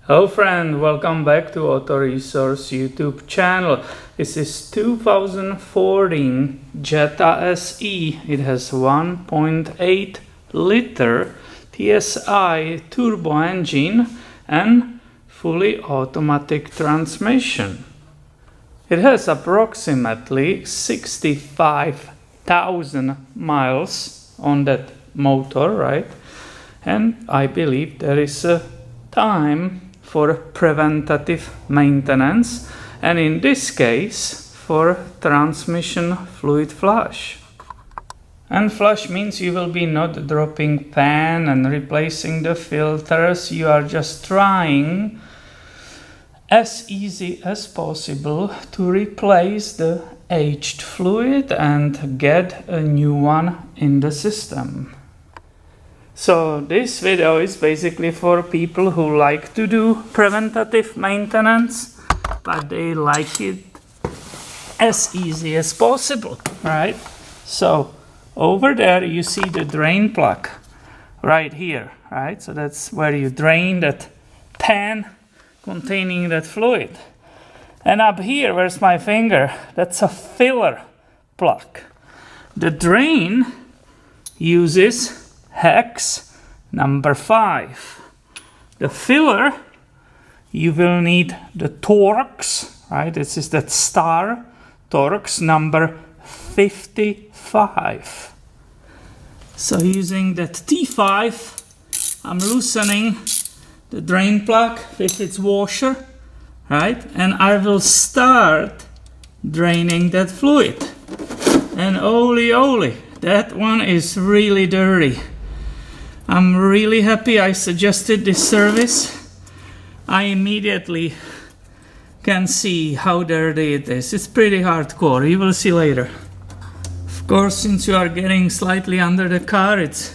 Hello friend, welcome back to Auto Resource YouTube channel. This is 2014 Jetta SE. It has 1.8 liter TSI turbo engine and fully automatic transmission. It has approximately 65,000 miles on that motor, right? And I believe there is a time for preventative maintenance, and in this case for transmission fluid flush. And flush means you will be not dropping pan and replacing the filters. You are just trying as easy as possible to replace the aged fluid and get a new one in the system. So this video is basically for people who like to do preventative maintenance, but they like it as easy as possible, right? So over there you see the drain plug right here, right? So that's where you drain that pan containing that fluid. And up here, where's my finger? That's a filler plug. The drain uses hex number 5. The filler, you will need the Torx, right? This is that star Torx number 55. So using that T5, I'm loosening the drain plug with its washer, right? And I will start draining that fluid. And holy, that one is really dirty. I'm really happy I suggested this service. I immediately can see how dirty it is. It's pretty hardcore, you will see later. Of course, since you are getting slightly under the car, it's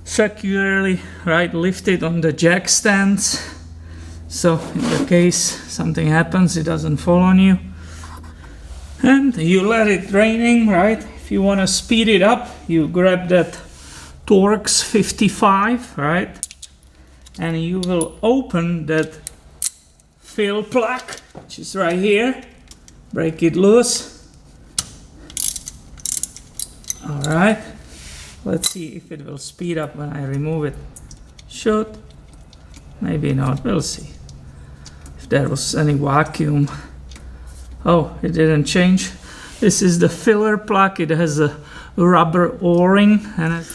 securely lifted on the jack stands. So in the case something happens, it doesn't fall on you. And you let it draining, right? If you want to speed it up, you grab that Torx 55, right? And you will open that fill plug, which is right here. Break it loose. All right. Let's see if it will speed up when I remove it. Should. Maybe not. We'll see. If there was any vacuum. Oh, it didn't change. This is the filler plug. It has a rubber o-ring and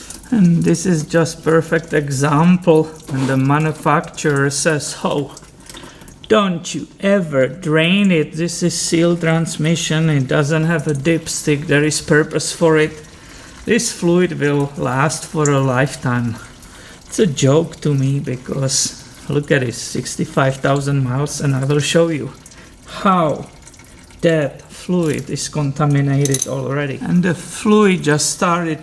this is just perfect example when the manufacturer says, oh, don't you ever drain it. This is sealed transmission. It doesn't have a dipstick. There is purpose for it. This fluid will last for a lifetime. It's a joke to me because look at it, 65,000 miles, and I will show you how that fluid is contaminated already. And the fluid just started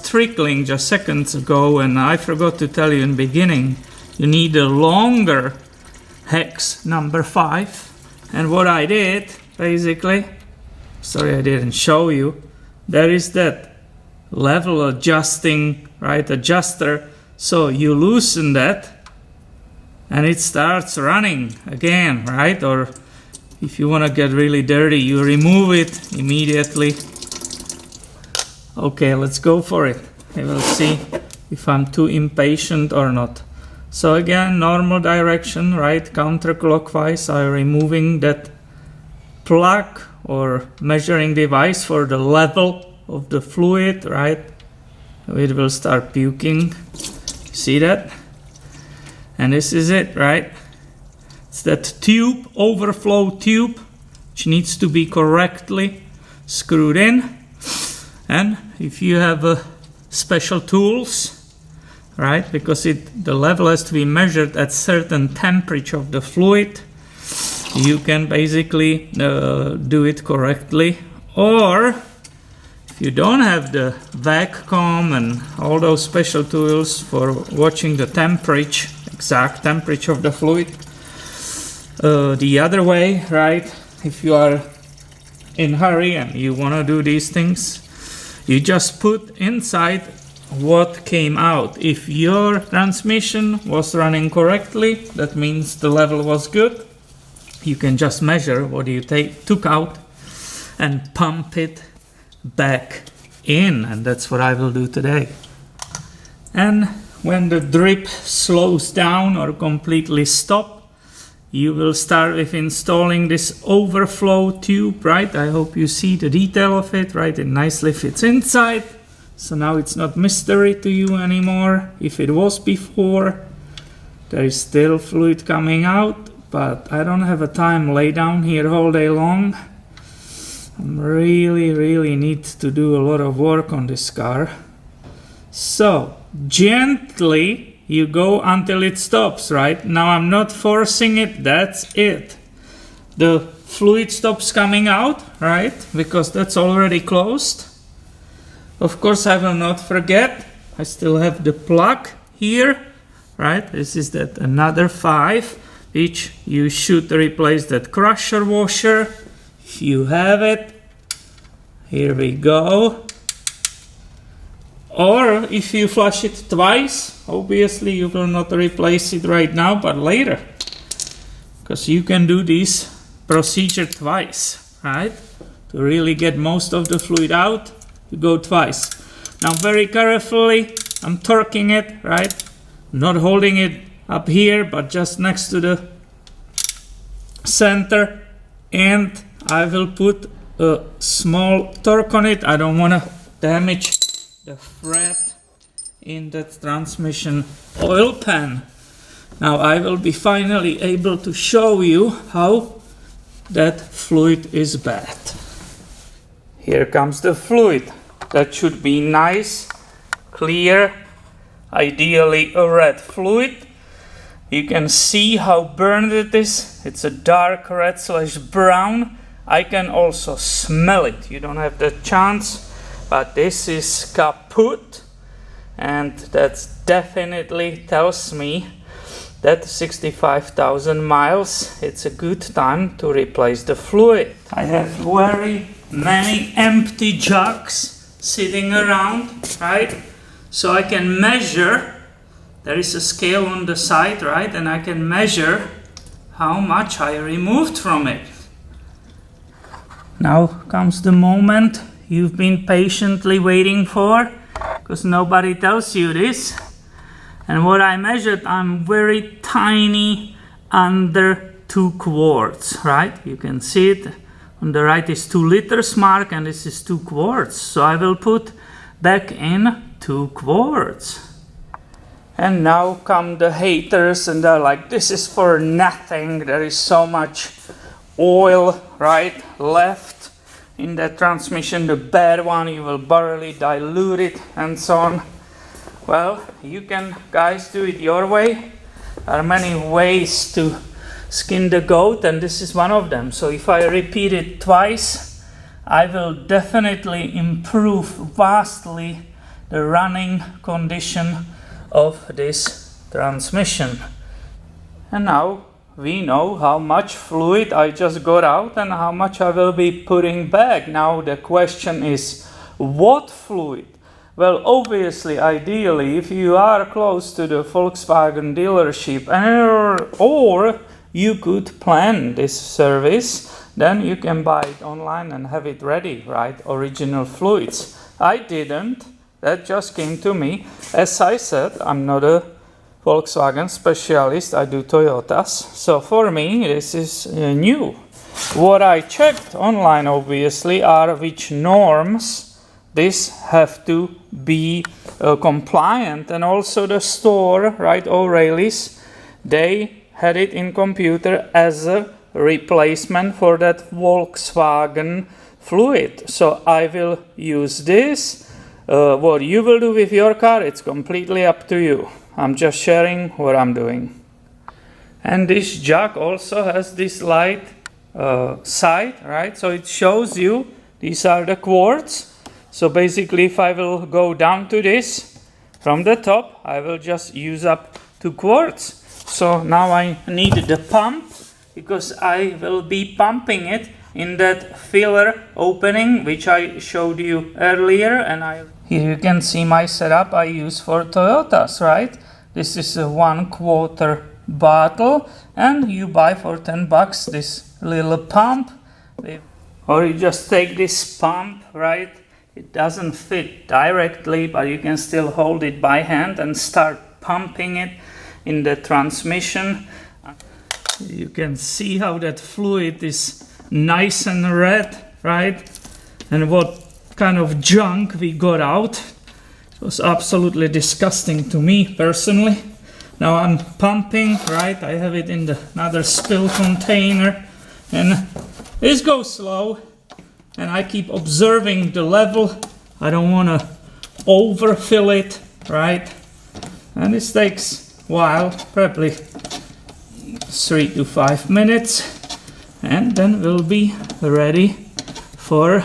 trickling just seconds ago, and I forgot to tell you in the beginning, you need a longer hex number 5. And what I did, basically, sorry I didn't show you, there is that level adjusting, right, adjuster. So you loosen that and it starts running again, right? Or if you want to get really dirty, you remove it immediately. Okay, let's go for it. We will see if I'm too impatient or not. So again, normal direction, right? Counterclockwise, I'm removing that plug or measuring device for the level of the fluid, right? It will start puking. See that? And this is it, right? It's that tube, overflow tube, which needs to be correctly screwed in. And if you have special tools, right, because the level has to be measured at certain temperature of the fluid, you can basically do it correctly. Or if you don't have the vacuum and all those special tools for watching the temperature, exact temperature of the fluid, the other way, right? If you are in a hurry and you want to do these things, you just put inside what came out. If your transmission was running correctly, that means the level was good. You can just measure what you took out and pump it back in, and that's what I will do today. And when the drip slows down or completely stops, you will start with installing this overflow tube, right? I hope you see the detail of it, right? It nicely fits inside. So now it's not mystery to you anymore. If it was before, there is still fluid coming out, but I don't have a time lay down here all day long. I really need to do a lot of work on this car. So gently you go until it stops, right? Now I'm not forcing it, that's it. The fluid stops coming out, right? Because that's already closed. Of course, I will not forget, I still have the plug here, right? This is that another 5, which you should replace that crusher washer. If you have it, here we go. Or if you flush it twice, obviously you will not replace it right now, but later. Because you can do this procedure twice, right? To really get most of the fluid out, you go twice. Now very carefully, I'm torquing it, right? Not holding it up here, but just next to the center. And I will put a small torque on it. I don't want to damage the thread in that transmission oil pan. Now I will be finally able to show you how that fluid is bad. Here comes the fluid. That should be nice, clear, ideally a red fluid. You can see how burned it is. It's a dark red / brown. I can also smell it. You don't have the chance. But this is kaput, and that definitely tells me that 65,000 miles, it's a good time to replace the fluid. I have very many empty jugs sitting around, right? So I can measure, there is a scale on the side, right? And I can measure how much I removed from it. Now comes the moment you've been patiently waiting for, because nobody tells you this. And what I measured, I'm very tiny, under 2 quarts, right? You can see it on the right is 2 liters mark, and this is 2 quarts. So I will put back in 2 quarts. And now come the haters, and they're like, this is for nothing. There is so much oil, right, left in that transmission, the bad one, you will barely dilute it and so on. Well, you can guys do it your way. There are many ways to skin the goat, and this is one of them. So if I repeat it twice, I will definitely improve vastly the running condition of this transmission. And now we know how much fluid I just got out and how much I will be putting back. Now the question is, what fluid? Well, obviously, ideally, if you are close to the Volkswagen dealership, or you could plan this service, then you can buy it online and have it ready, right? Original fluids. I didn't. That just came to me. As I said, I'm not a Volkswagen specialist, I do Toyotas. So for me, this is new. What I checked online, obviously, are which norms this have to be compliant. And also the store, right, O'Reilly's, they had it in computer as a replacement for that Volkswagen fluid. So I will use this. What you will do with your car, it's completely up to you. I'm just sharing what I'm doing. And this jug also has this light side, right? So it shows you these are the quarts. So basically, if I will go down to this from the top, I will just use up 2 quarts. So now I need the pump, because I will be pumping it in that filler opening which I showed you earlier, and Here you can see my setup I use for Toyotas, right? This is a 1/4 bottle, and you buy for $10 this little pump. Or you just take this pump, right? It doesn't fit directly, but you can still hold it by hand and start pumping it in the transmission. You can see how that fluid is nice and red, right? And what kind of junk we got out. It was absolutely disgusting to me personally. Now I'm pumping, right? I have it in another spill container, and this goes slow, and I keep observing the level. I don't want to overfill it, right? And this takes a while, probably 3 to 5 minutes, and then we'll be ready for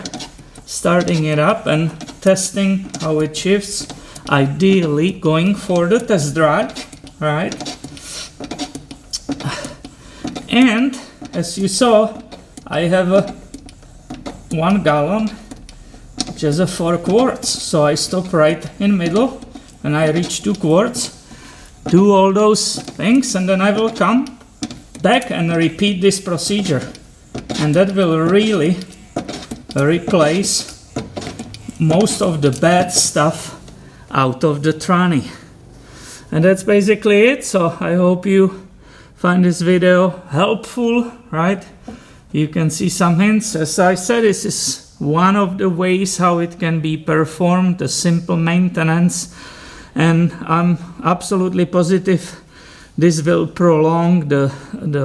starting it up and testing how it shifts. Ideally going for the test drive, right? And as you saw, I have a 1 gallon, which is a 4 quarts. So I stop right in middle and I reach 2 quarts, do all those things, and then I will come back and repeat this procedure. And that will really replace most of the bad stuff out of the tranny. And that's basically it. So I hope you find this video helpful, right? You can see some hints. As I said, this is one of the ways how it can be performed, the simple maintenance. And I'm absolutely positive this will prolong the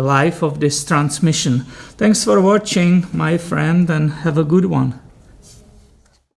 life of this transmission. Thanks for watching, my friend, and have a good one.